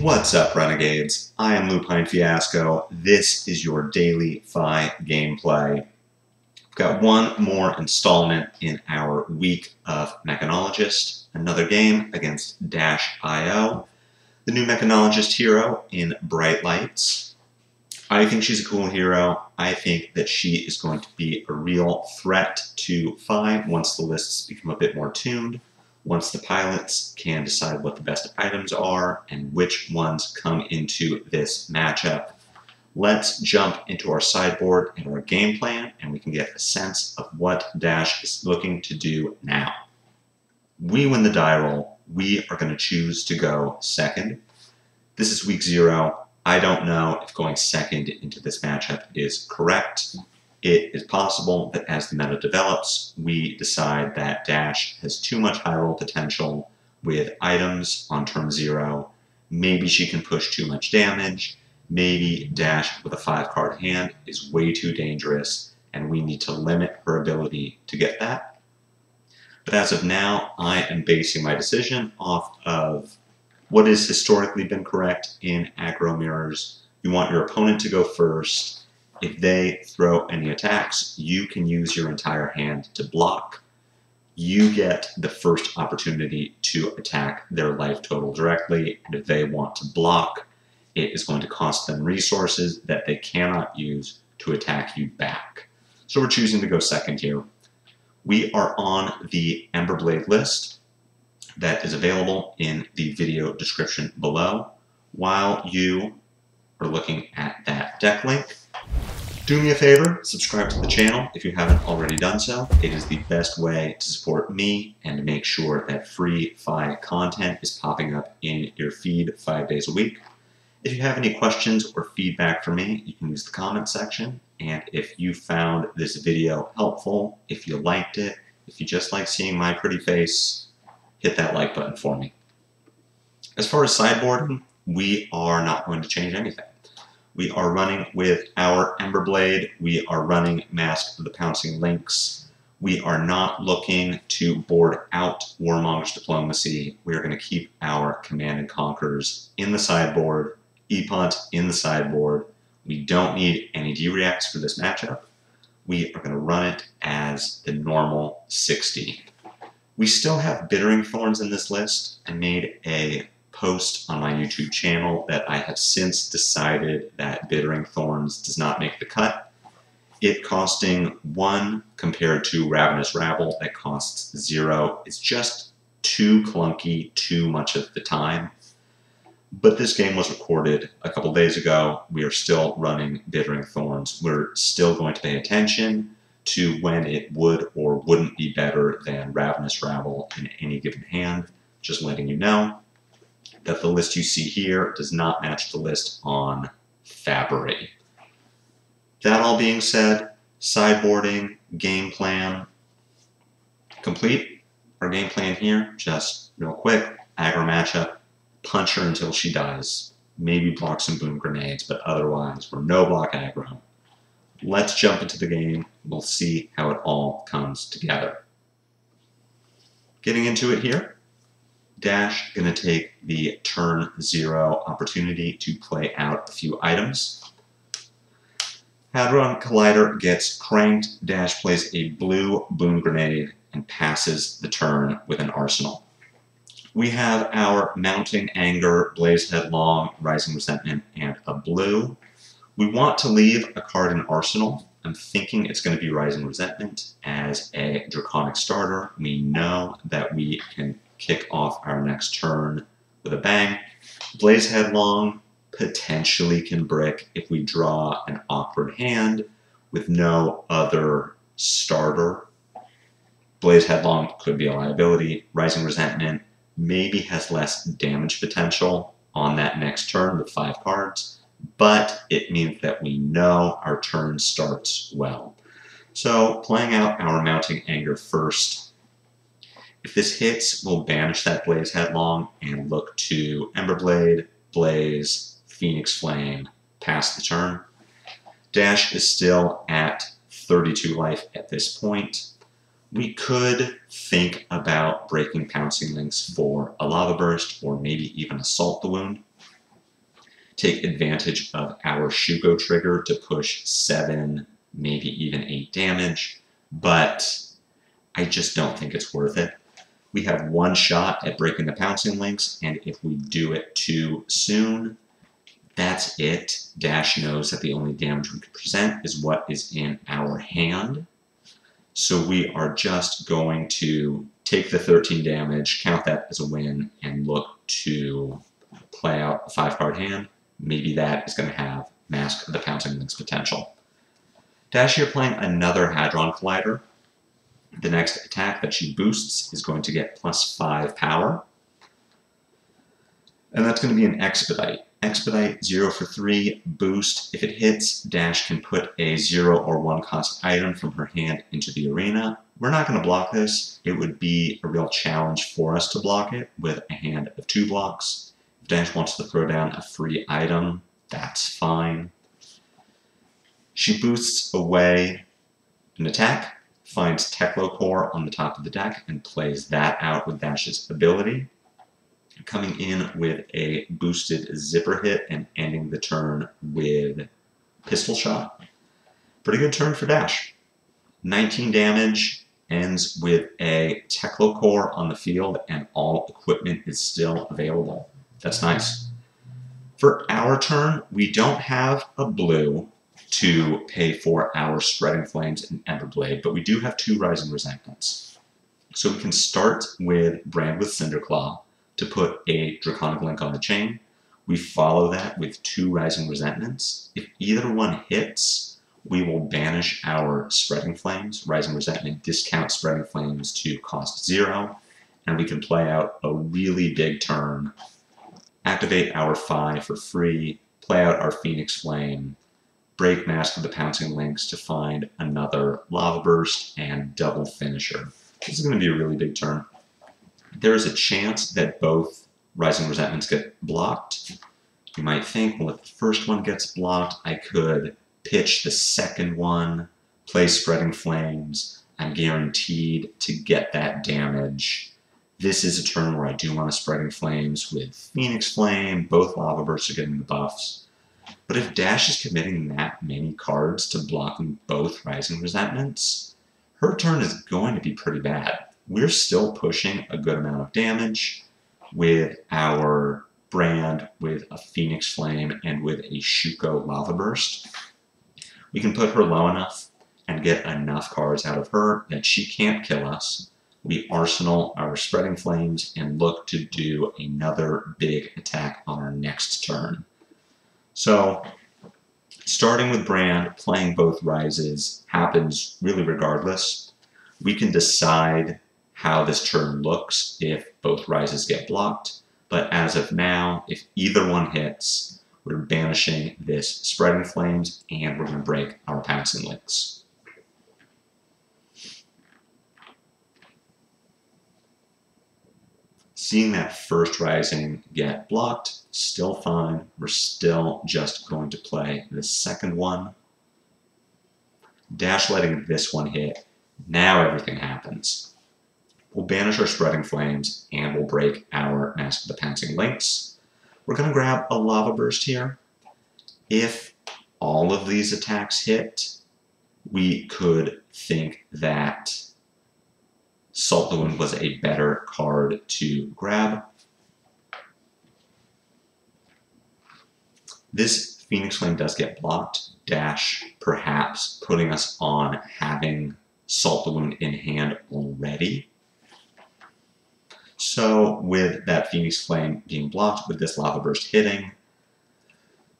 What's up, Renegades? I am Lupine Fiasco. This is your daily FaB gameplay. We've got one more installment in our week of Mechanologist. Another game against Dash.io, the new Mechanologist hero in Bright Lights. I think she's a cool hero. I think that she is going to be a real threat to FaB once the lists become a bit more tuned. Once the pilots can decide what the best items are and which ones come into this matchup. Let's jump into our sideboard and our game plan, and we can get a sense of what Dash is looking to do now. We win the die roll. We are going to choose to go second. This is week 0. I don't know if going second into this matchup is correct. It is possible that as the meta develops, we decide that Dash has too much high roll potential with items on turn 0. Maybe she can push too much damage. Maybe Dash with a 5-card hand is way too dangerous, and we need to limit her ability to get that. But as of now, I am basing my decision off of what has historically been correct in aggro mirrors. You want your opponent to go first. If they throw any attacks, you can use your entire hand to block. You get the first opportunity to attack their life total directly, and if they want to block, it is going to cost them resources that they cannot use to attack you back. So we're choosing to go second here. We are on the Emberblade list that is available in the video description below. While you are looking at that deck link, do me a favor, subscribe to the channel if you haven't already done so. It is the best way to support me and to make sure that free FaB content is popping up in your feed 5 days a week. If you have any questions or feedback for me, you can use the comment section. And if you found this video helpful, if you liked it, if you just like seeing my pretty face, hit that like button for me. As far as sideboarding, we are not going to change anything. We are running with our Emberblade. We are running Mask of the Pouncing Lynx. We are not looking to board out Warmonger's Diplomacy. We are going to keep our Command and Conquers in the sideboard, Epunt in the sideboard. We don't need any D-Reacts for this matchup. We are going to run it as the normal 60. We still have Bittering Thorns in this list. I made a post on my YouTube channel that I have since decided that Bittering Thorns does not make the cut. It costing 1 compared to Ravenous Rabble that costs 0 is just too clunky, too much of the time. But this game was recorded a couple days ago. We are still running Bittering Thorns. We're still going to pay attention to when it would or wouldn't be better than Ravenous Rabble in any given hand. Just letting you know that the list you see here does not match the list on FaB. That all being said, sideboarding, game plan, complete. Our game plan here, just real quick, aggro matchup, punch her until she dies. Maybe block some boom grenades, but otherwise we're no block aggro. Let's jump into the game. We'll see how it all comes together. Getting into it here. Dash going to take the turn 0 opportunity to play out a few items. Hadron Collider gets cranked. Dash plays a blue boom grenade and passes the turn with an arsenal. We have our Mounting Anger, Blaze Headlong, Rising Resentment, and a blue. We want to leave a card in arsenal. I'm thinking it's going to be Rising Resentment as a Draconic starter. We know that we can kick off our next turn with a bang. Blaze Headlong potentially can brick if we draw an awkward hand with no other starter. Blaze Headlong could be a liability. Rising Resentment maybe has less damage potential on that next turn with 5 cards, but it means that we know our turn starts well. So playing out our Mounting Anger first. If this hits, we'll banish that Blaze Headlong and look to Emberblade, Blaze, Phoenix Flame, pass the turn. Dash is still at 32 life at this point. We could think about breaking Pouncing Lynx for a Lava Burst or maybe even Assault the Wound. take advantage of our Shuko trigger to push 7, maybe even 8 damage, but I just don't think it's worth it. We have one shot at breaking the pouncing links, and if we do it too soon, that's it. Dash knows that the only damage we can present is what is in our hand. So we are just going to take the 13 damage, count that as a win, and look to play out a 5-card hand. Maybe that is going to have Mask of the Pouncing Links potential. Dash here playing another Hadron Collider. The next attack that she boosts is going to get +5 power. And that's going to be an Expedite. Expedite 0 for 3, boost. If it hits, Dash can put a 0 or 1 cost item from her hand into the arena. We're not going to block this. It would be a real challenge for us to block it with a hand of 2 blocks. If Dash wants to throw down a free item, that's fine. She boosts away an attack, finds Teklo Core on the top of the deck, and plays that out with Dash's ability. Coming in with a boosted zipper hit and ending the turn with pistol shot. Pretty good turn for Dash. 19 damage, ends with a Teklo Core on the field, and all equipment is still available. That's nice. For our turn, we don't have a blue to pay for our Spreading Flames and Everblade, but we do have 2 Rising Resentments. So we can start with Brand with Cinderclaw to put a Draconic Link on the chain. We follow that with 2 Rising Resentments. If either one hits, we will banish our Spreading Flames. Rising Resentment discounts Spreading Flames to cost 0, and we can play out a really big turn, activate our FaB for free, play out our Phoenix Flame, break Mask of the Pouncing Links to find another Lava Burst, and double Finisher. This is going to be a really big turn. There is a chance that both Rising Resentments get blocked. You might think, well, if the first one gets blocked, I could pitch the second one, play Spreading Flames. I'm guaranteed to get that damage. This is a turn where I do want to Spreading Flames with Phoenix Flame. Both Lava Bursts are getting the buffs. But if Dash is committing that many cards to blocking both Rising Resentments, her turn is going to be pretty bad. We're still pushing a good amount of damage with our Brand, with a Phoenix Flame, and with a Shuko Lava Burst. We can put her low enough and get enough cards out of her that she can't kill us. We arsenal our Spreading Flames and look to do another big attack on our next turn. So, starting with Brand, playing both Rises happens really regardless. We can decide how this turn looks if both Rises get blocked, but as of now, if either one hits, we're banishing this Spreading Flames and we're going to break our Pouncing Links. Seeing that first Rising get blocked, still fine. We're still just going to play the second one. Dash letting this one hit. Now everything happens. We'll banish our Spreading Flames and we'll break our Mask of the Pouncing Links. We're going to grab a Lava Burst here. If all of these attacks hit, we could think that Salt the Wound was a better card to grab. This Phoenix Flame does get blocked. Dash perhaps putting us on having Salt the Wound in hand already. So with that Phoenix Flame being blocked, with this Lava Burst hitting,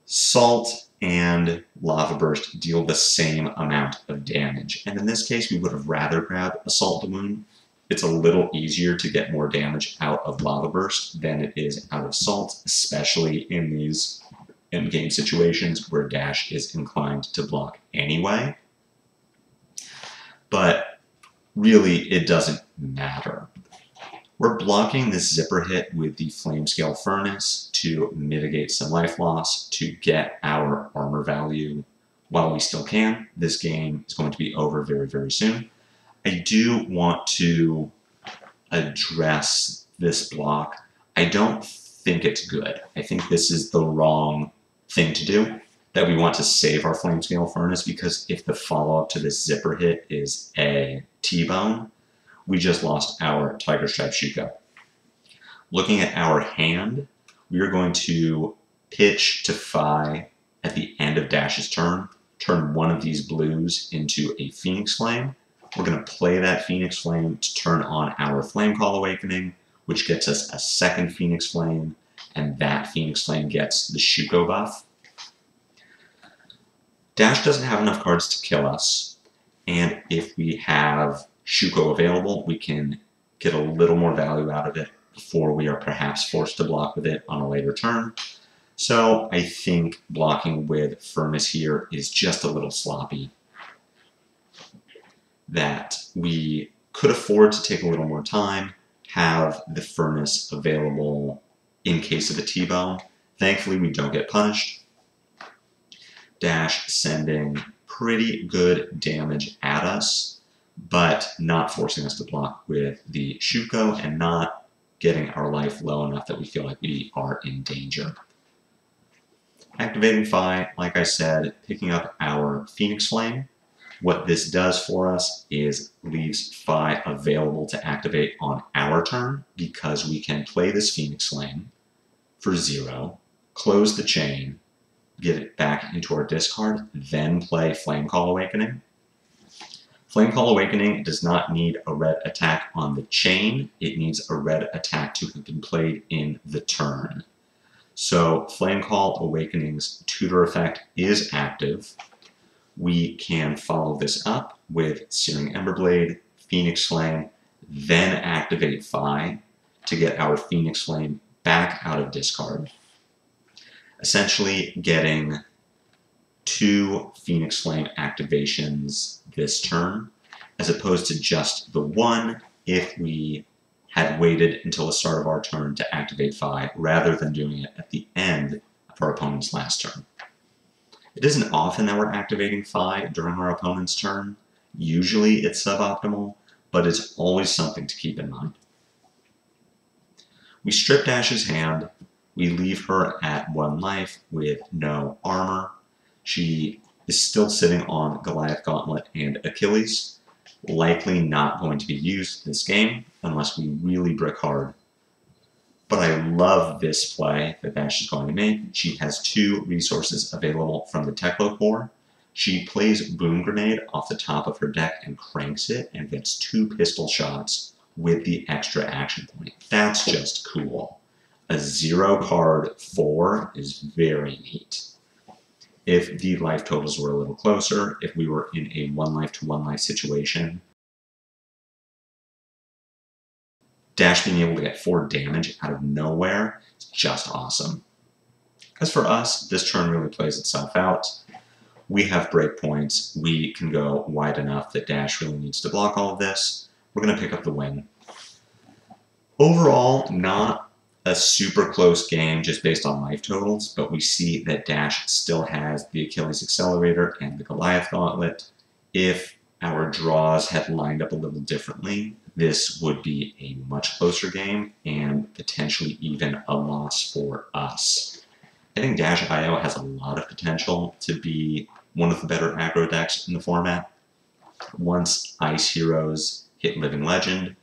Salt and Lava Burst deal the same amount of damage. And in this case, we would have rather grabbed a Salt the Wound. It's a little easier to get more damage out of Lava Burst than it is out of Salt, especially in these in-game situations where Dash is inclined to block anyway. But really, it doesn't matter. We're blocking this zipper hit with the Flamescale Furnace to mitigate some life loss, to get our armor value while we still can. This game is going to be over very, very soon. I do want to address this block. I don't think it's good. I think this is the wrong thing to do, that we want to save our flame scale furnace, because if the follow-up to this zipper hit is a T-bone, we just lost our Tiger Stripe Shuko. Looking at our hand, we are going to pitch to FaB at the end of Dash's turn, turn one of these blues into a Phoenix Flame. We're going to play that Phoenix Flame to turn on our Flame Call Awakening, which gets us a second Phoenix Flame, and that Phoenix Flame gets the Shuko buff. Dash doesn't have enough cards to kill us, and if we have Shuko available, we can get a little more value out of it before we are perhaps forced to block with it on a later turn. So I think blocking with Furnace here is just a little sloppy. That we could afford to take a little more time, have the Furnace available in case of a T-bone. Thankfully, we don't get punished. Dash sending pretty good damage at us, but not forcing us to block with the Shuko and not getting our life low enough that we feel like we are in danger. Activating FaB, like I said, picking up our Phoenix Flame. What this does for us is leaves FaB available to activate on our turn, because we can play this Phoenix Flame for 0, close the chain, get it back into our discard, then play Flame Call Awakening. Flame Call Awakening does not need a red attack on the chain. It needs a red attack to have been played in the turn. So Flame Call Awakening's tutor effect is active. We can follow this up with Searing Emberblade, Phoenix Flame, then activate FaB to get our Phoenix Flame back out of discard. Essentially getting 2 Phoenix Flame activations this turn, as opposed to just the 1 if we had waited until the start of our turn to activate FaB, rather than doing it at the end of our opponent's last turn. It isn't often that we're activating FaB during our opponent's turn. Usually it's suboptimal, but it's always something to keep in mind. We strip Dash's hand. We leave her at 1 life with no armor. She is still sitting on Goliath Gauntlet and Achilles, likely not going to be used this game unless we really brick hard. But I love this play that Dash is going to make. She has 2 resources available from the Teklo core. She plays Boom Grenade off the top of her deck and cranks it and gets 2 pistol shots with the extra action point. That's just cool. A 0 card 4 is very neat. If the life totals were a little closer, if we were in a 1 life to 1 life situation, Dash being able to get 4 damage out of nowhere is just awesome. As for us, this turn really plays itself out. We have breakpoints. We can go wide enough that Dash really needs to block all of this. We're going to pick up the win. Overall, not a super close game just based on life totals, but we see that Dash still has the Achilles Accelerator and the Goliath Gauntlet. If our draws had lined up a little differently, this would be a much closer game and potentially even a loss for us. I think Dash IO has a lot of potential to be one of the better aggro decks in the format. Once Ice Heroes hit Living Legend,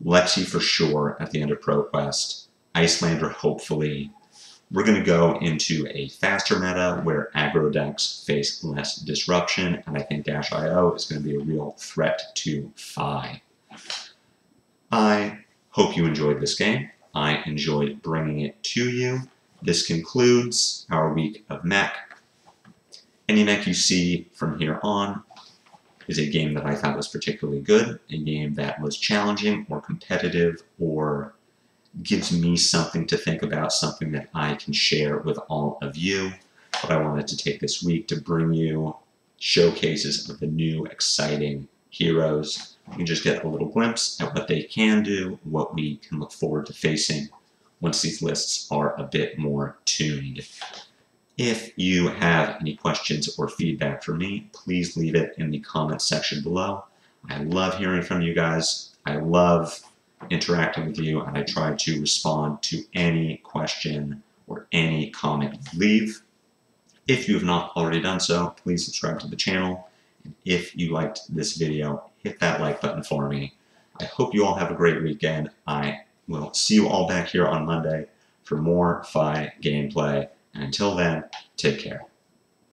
Lexi for sure at the end of ProQuest, Icelander hopefully. We're going to go into a faster meta where aggro decks face less disruption, and I think Dash IO is going to be a real threat to FaB. I hope you enjoyed this game. I enjoyed bringing it to you. This concludes our week of mech. Any mech you see from here on is a game that I thought was particularly good, a game that was challenging or competitive or gives me something to think about, something that I can share with all of you. But I wanted to take this week to bring you showcases of the new exciting heroes. You can just get a little glimpse at what they can do, what we can look forward to facing once these lists are a bit more tuned. If you have any questions or feedback for me, please leave it in the comments section below. I love hearing from you guys. I love interacting with you, and I try to respond to any question or any comment you leave. If you have not already done so, please subscribe to the channel. And if you liked this video, hit that like button for me. I hope you all have a great weekend. I will see you all back here on Monday for more FaB gameplay. And until then, take care.